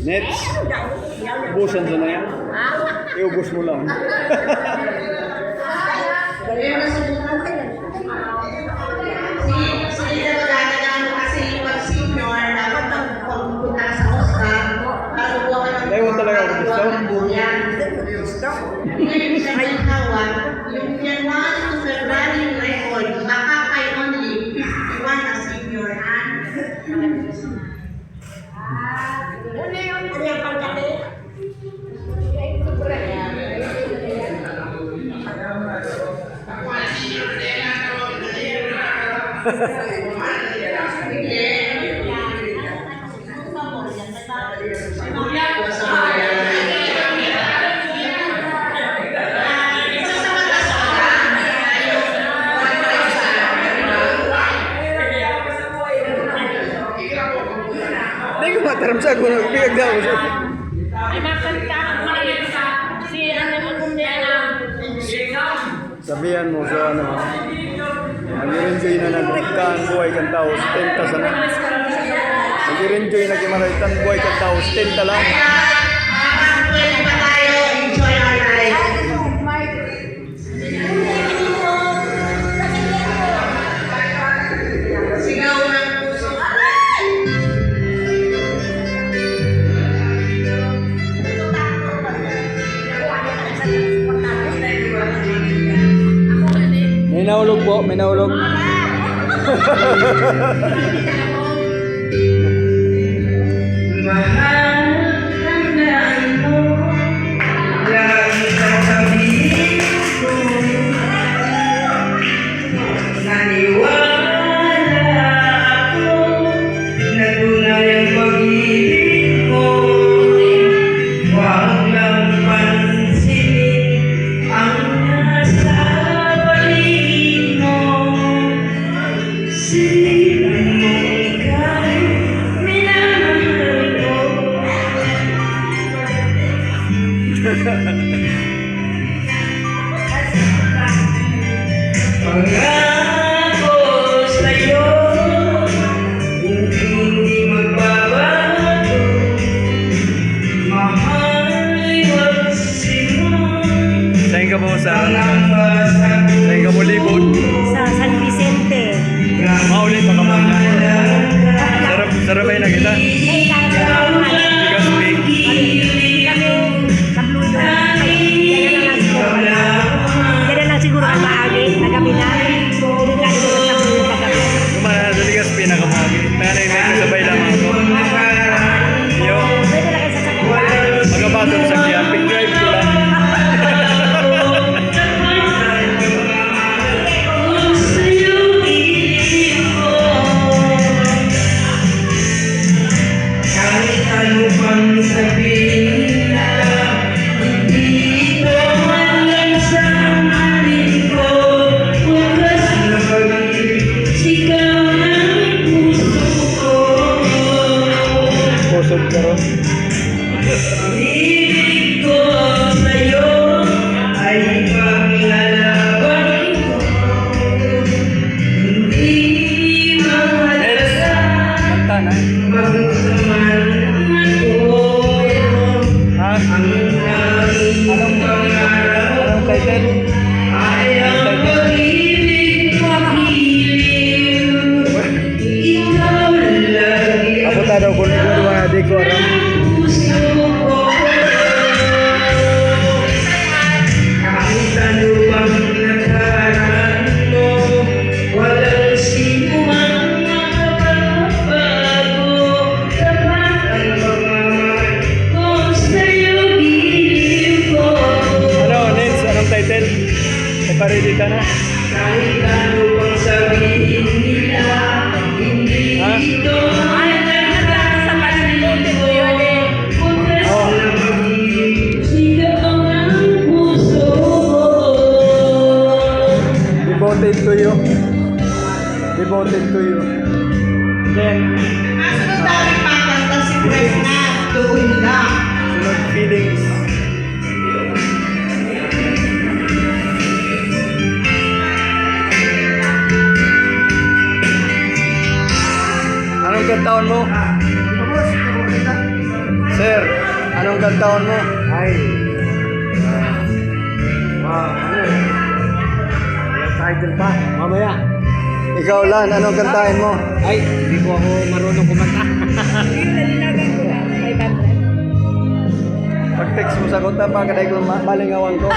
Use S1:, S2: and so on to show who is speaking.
S1: Nets, ubusan dyan na yan. Iubos mo lang. Dahil mo talaga ako gusto?
S2: Yung January to February yung record, baka kay only 51 na senior hand. Ano yung pagkati?
S1: Hindi ko mataramsa ko na bigag daw.
S2: Ay, makanta si ano yung
S1: Sabihan mo sa ano, nag-enjoy na nagrikaan buhay kang tao, stenta sana. Nag-enjoy na kimaraitan buhay kang tao, stenta lang.
S2: pwede pa tayo enjoy our life. Sigaw ng puso.
S1: May naulog po, may naulog.
S3: Pangako sa'yo, hindi magbabago. Mahal magsimon.
S1: Saan ka po saan ka mo libod?
S4: Sa San Vicente.
S1: Maulit pa ka muna. Sarap ay na kita. Bigas big.
S4: Kami sa Blue Dome. Kaya na lang siguro ang maagi na gabi na. Hindi ka siguro sa Blue Dome kagabi.
S1: Kumana sa bigas pinakamagi. Nanay may kasabay lamang ako. Yo,
S4: Pwede lang kayo sa sakyan.
S1: magabatong sakyan. Big drive ko lang.
S3: Kahit ano pang sabihin nila, hindi ito hanggang sa halin ko. Wagas na pag-ibig, sigaw ng puso ko.
S1: Pusod ka ron.
S3: Pag-ibig ko sa'yo ay paglalaban ko. Hindi mahalaga
S1: Kanta na.
S3: magsaman ako.
S1: Ha?
S3: Anong
S1: title?
S3: ay ang pag-ibig pag-ibig. Ikaw lagi
S1: Ako tadaw ko ni Guru na di ko aram.
S3: puso ko. Kahit ano bang nakaraan mo, walang sino mang makapagbago. Sapat ang pagmamahal ko sa'yo, giliw ko.
S1: Ano, Nins? Anong title? May paridita na.
S3: Kahit ano bang sabihin nila, hindi
S1: Ha?
S3: ito mahalaga sa panahon ko. Huwag
S1: Oh.
S3: na mag-ibig, sigaw ng puso ko.
S1: Devoted to you. Devoted to you. Then,
S2: Kasunod namin pakanta si Fresna, doon lang.
S1: sunod feelings. taon mo? Sir, anong taon mo?
S5: Ay. Ano? Title pa. Mamaya.
S1: Ikaw lang, anong kantahin mo?
S5: Ay, hindi ko ako marunong kumanta.
S4: Nalinagan ko lang. 500.
S1: Pag-text mo sa kota, pagkaday ko malingawan ko.